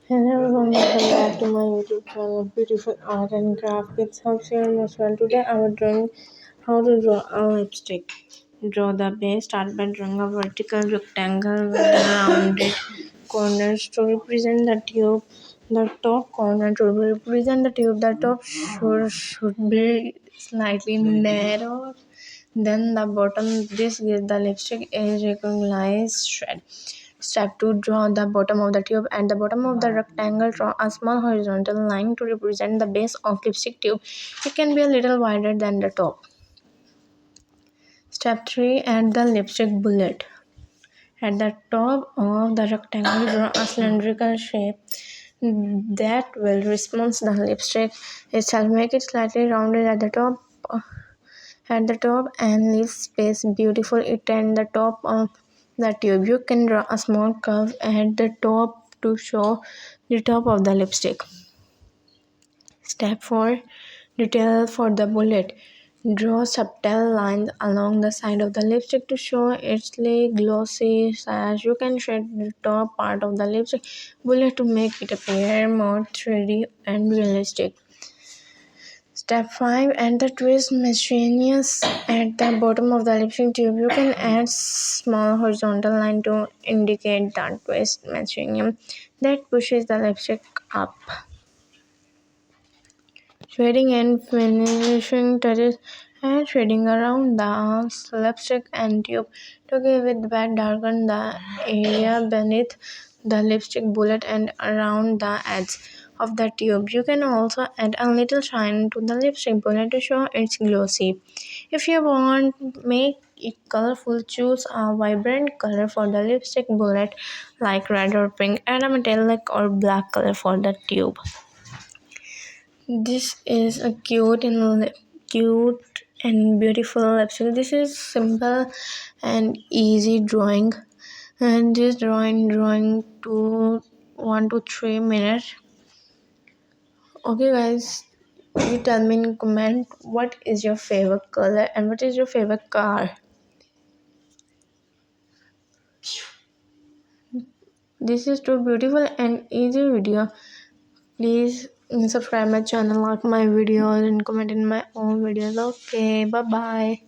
Hello everyone, welcome back to my YouTube channel Beautiful Art and Craft with Hubshare most well. Today I will drawing how to draw a lipstick. Draw the base. Start by drawing a vertical rectangle with rounded corners to represent the tube. The top corner to represent the tube. The top should be slightly narrow then the bottom. This gives the lipstick a recognized shade. Step 2. Draw the bottom of the tube. At the bottom of the rectangle, draw a small horizontal line to represent the base of lipstick tube. It can be a little wider than the top. Step 3. Add the lipstick bullet. At the top of the rectangle, draw a cylindrical shape that will respond to the lipstick itself. Make it slightly rounded at the top and leave space beautiful it and the top of the tube. You can draw a small curve at the top to show the top of the lipstick. Step 4. Detail for the bullet. Draw subtle lines along the side of the lipstick to show its glossy sash. You can shade the top part of the lipstick bullet to make it appear more 3D and realistic. Step 5. Add the twist miscellaneous at the bottom of the lipstick tube. You can add small horizontal line to indicate the twist miscellaneous that pushes the lipstick up. Shading and finishing touches. Add shading around the lipstick and tube to give it back darken the area beneath the lipstick bullet and around the edge of the tube. You can also add a little shine to the lipstick bullet to show its glossy. If you want make it colorful, choose a vibrant color for the lipstick bullet like red or pink. Add a metallic or black color for the tube. This is a cute and beautiful lipstick. This is simple and easy drawing, and this drawing to 1 to 3 minutes. Okay, guys, you tell me in comment what is your favorite color and what is your favorite car. This is too beautiful and easy video. Please subscribe my channel, like my videos, and comment in my own videos. Okay, bye bye.